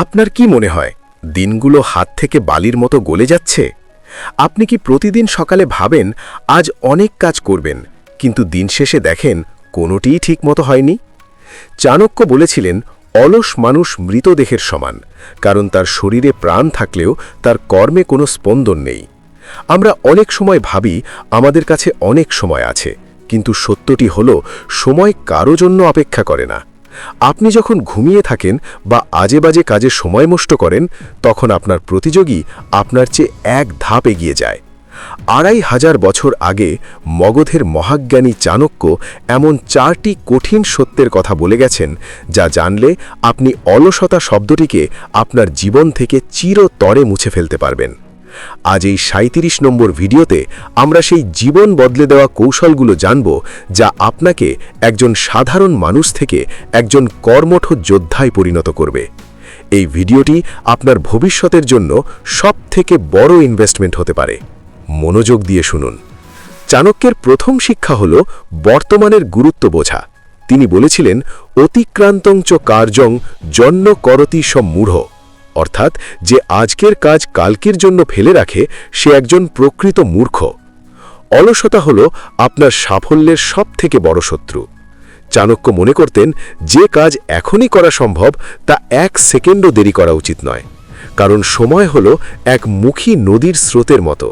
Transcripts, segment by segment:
আপনার কি মনে হয় দিনগুলো হাত থেকে বালির মতো গলে যাচ্ছে? আপনি কি প্রতিদিন সকালে ভাবেন আজ অনেক কাজ করবেন, কিন্তু দিন শেষে দেখেন কোনোটিই ঠিকমতো হয়নি? চাণক্য বলেছিলেন, অলস মানুষ মৃতদেহের সমান, কারণ তার শরীরে প্রাণ থাকলেও তার কর্মে কোনো স্পন্দন নেই। আমরা অনেক সময় ভাবি আমাদের কাছে অনেক সময় আছে, কিন্তু সত্যটি হলো সময় কারো জন্য অপেক্ষা করে না। আপনি যখন ঘুমিয়ে থাকেন বা আজে বাজে কাজে সময় নষ্ট করেন, তখন আপনার প্রতিযোগী আপনার চেয়ে এক ধাপ এগিয়ে যায়। ২৫০০ বছর আগে মগধের মহাজ্ঞানী চাণক্য এমন ৪টি কঠিন সত্যের কথা বলে গেছেন, যা জানলে আপনি অলসতা শব্দটিকে আপনার জীবন থেকে চিরতরে মুছে ফেলতে পারবেন। আজ এই ৩৭ নম্বর ভিডিওতে আমরা সেই জীবন বদলে দেওয়া কৌশলগুলো জানব, যা আপনাকে একজন সাধারণ মানুষ থেকে একজন কর্মঠ যোদ্ধায় পরিণত করবে। এই ভিডিওটি আপনার ভবিষ্যতের জন্য সবথেকে বড় ইনভেস্টমেন্ট হতে পারে। মনোযোগ দিয়ে শুনুন। চাণক্যের প্রথম শিক্ষা হল বর্তমানের গুরুত্ব বোঝা। তিনি বলেছিলেন, অতিক্রান্তং চ কার্যং জন্য করতি সম্মূঢ়, অর্থাৎ যে আজকের কাজ কালকের জন্য ফেলে রাখে সে একজন প্রকৃত মূর্খ। অলসতা হল আপনার সাফল্যের সবথেকে বড় শত্রু। চাণক্য মনে করতেন, যে কাজ এখনই করা সম্ভব তা ১ সেকেন্ডও দেরি করা উচিত নয়, কারণ সময় হল এক মুখী নদীর স্রোতের মতো,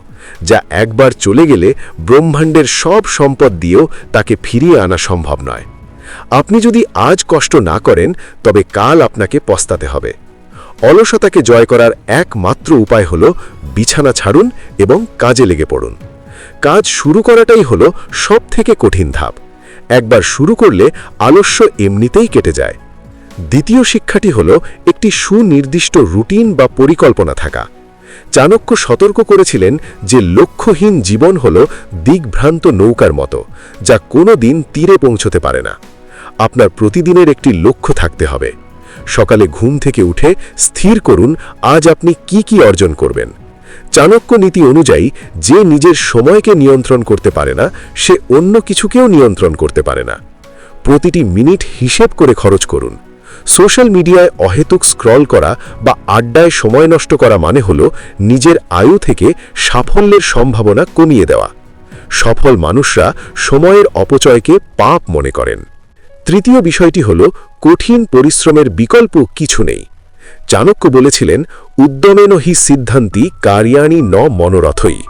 যা একবার চলে গেলে ব্রহ্মাণ্ডের সব সম্পদ দিয়েও তাকে ফিরিয়ে আনা সম্ভব নয়। আপনি যদি আজ কষ্ট না করেন, তবে কাল আপনাকে পস্তাতে হবে। অলসতাকে জয় করার একমাত্র উপায় হল বিছানা ছাড়ুন এবং কাজে লেগে পড়ুন। কাজ শুরু করাটাই হল সবথেকে কঠিন ধাপ। একবার শুরু করলে আলস্য এমনিতেই কেটে যায়। দ্বিতীয় শিক্ষাটি হল একটি সুনির্দিষ্ট রুটিন বা পরিকল্পনা থাকা। চাণক্য সতর্ক করেছিলেন যে লক্ষ্যহীন জীবন হল দিগ্ভ্রান্ত নৌকার মতো, যা কোনো দিন তীরে পৌঁছতে পারে না। আপনার প্রতিদিনের একটি লক্ষ্য থাকতে হবে। সকালে ঘুম থেকে উঠে স্থির করুন আজ আপনি কি অর্জন করবেন। চাণক্য নীতি অনুযায়ী যে নিজের সময়কে নিয়ন্ত্রণ করতে পারে না, সে অন্য কিছুকেও নিয়ন্ত্রণ করতে পারে না। প্রতিটি মিনিট হিসেব করে খরচ করুন। সোশ্যাল মিডিয়ায় অহেতুক স্ক্রল করা বা আড্ডায় সময় নষ্ট করা মানে হল নিজের আয়ু থেকে সাফল্যের সম্ভাবনা কমিয়ে দেওয়া। সফল মানুষরা সময়ের অপচয়কে পাপ মনে করেন। তৃতীয় বিষয়টি হল কঠিন পরিশ্রমের বিকল্প কিছু নেই। চাণক্য বলেছিলেন, উদ্যমেন হি সিদ্ধান্তি কার্যাণি ন মনোরথই,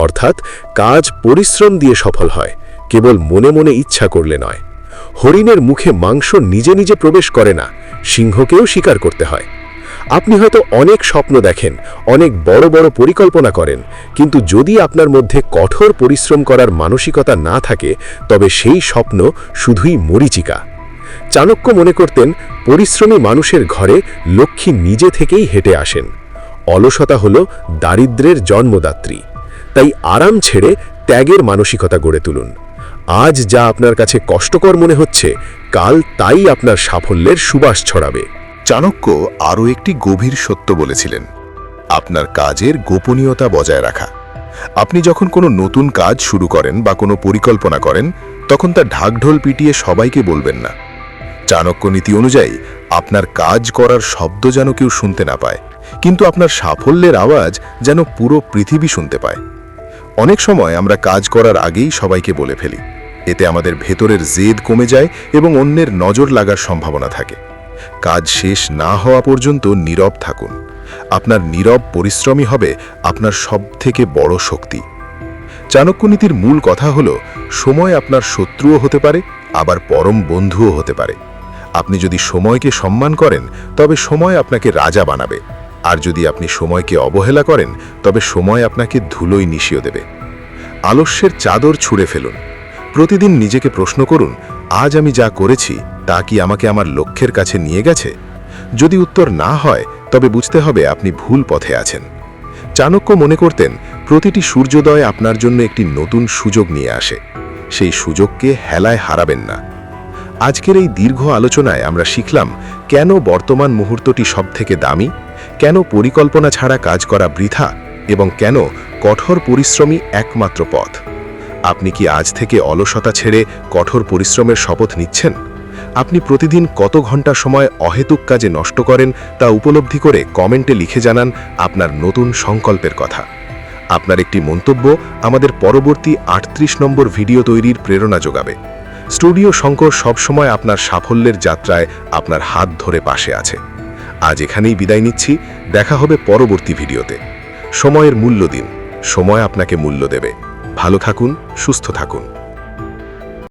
অর্থাৎ কাজ পরিশ্রম দিয়ে সফল হয়, কেবল মনে মনে ইচ্ছা করলে নয়। হরিণের মুখে মাংস নিজে নিজে প্রবেশ করে না, সিংহকেও স্বীকার করতে হয়। আপনি হয়তো অনেক স্বপ্ন দেখেন, অনেক বড় বড় পরিকল্পনা করেন, কিন্তু যদি আপনার মধ্যে কঠোর পরিশ্রম করার মানসিকতা না থাকে, তবে সেই স্বপ্ন শুধুই মরীচিকা। চাণক্য মনে করতেন, পরিশ্রমী মানুষের ঘরে লক্ষ্মী নিজে থেকেই হেঁটে আসেন। অলসতা হল দারিদ্র্যের জন্মদাত্রী। তাই আরাম ছেড়ে ত্যাগের মানসিকতা গড়ে তুলুন। আজ যা আপনার কাছে কষ্টকর মনে হচ্ছে, কাল তাই আপনার সাফল্যের সুবাস ছড়াবে। চাণক্য আরও একটি গভীর সত্য বলেছিলেন, আপনার কাজের গোপনীয়তা বজায় রাখা। আপনি যখন কোনো নতুন কাজ শুরু করেন বা কোনো পরিকল্পনা করেন, তখন তা ঢাকঢোল পিটিয়ে সবাইকে বলবেন না। চাণক্য নীতি অনুযায়ী আপনার কাজ করার শব্দ যেন কেউ শুনতে না পায়, কিন্তু আপনার সাফল্যের আওয়াজ যেন পুরো পৃথিবী শুনতে পায়। অনেক সময় আমরা কাজ করার আগেই সবাইকে বলে ফেলি। এতে আমাদের ভেতরের জেদ কমে যায় এবং অন্যের নজর লাগার সম্ভাবনা থাকে। কাজ শেষ না হওয়া পর্যন্ত নীরব থাকুন। আপনার নীরব পরিশ্রমই হবে আপনার সবথেকে বড় শক্তি। চাণক্য নীতির মূল কথা হল, সময় আপনার শত্রুও হতে পারে, আবার পরম বন্ধুও হতে পারে। আপনি যদি সময়কে সম্মান করেন, তবে সময় আপনাকে রাজা বানাবে, আর যদি আপনি সময়কে অবহেলা করেন, তবে সময় আপনাকে ধুলোয় মিশিয়ে দেবে। আলস্যের চাদর ছুঁড়ে ফেলুন। প্রতিদিন নিজেকে প্রশ্ন করুন, আজ আমি যা করেছি তা কি আমাকে আমার লক্ষ্যের কাছে নিয়ে গেছে? যদি উত্তর না হয়, তবে বুঝতে হবে আপনি ভুল পথে আছেন। চাণক্য মনে করতেন, প্রতিটি সূর্যোদয় আপনার জন্য একটি নতুন সুযোগ নিয়ে আসে। সেই সুযোগকে হেলায় হারাবেন না। আজকের এই দীর্ঘ আলোচনায় আমরা শিখলাম কেন বর্তমান মুহূর্তটি সবথেকে দামি, কেন পরিকল্পনা ছাড়া কাজ করা বৃথা, এবং কেন কঠোর পরিশ্রমই একমাত্র পথ। আপনি কি আজ থেকে অলসতা ছেড়ে কঠোর পরিশ্রমের শপথ নিচ্ছেন? আপনি প্রতিদিন কত ঘন্টা সময় অহেতুক কাজে নষ্ট করেন তা উপলব্ধি করে কমেন্টে লিখে জানান আপনার নতুন সংকল্পের কথা। আপনার একটি মন্তব্য আমাদের পরবর্তী ৩৮ নম্বর ভিডিও তৈরির প্রেরণা যোগাবে। স্টুডিও শঙ্কর সবসময় আপনার সাফল্যের যাত্রায় আপনার হাত ধরে পাশে আছে। আজ এখানেই বিদায় নিচ্ছি, দেখা হবে পরবর্তী ভিডিওতে। সময়ের মূল্য দিন, সময় আপনাকে মূল্য দেবে। ভালো থাকুন, সুস্থ থাকুন।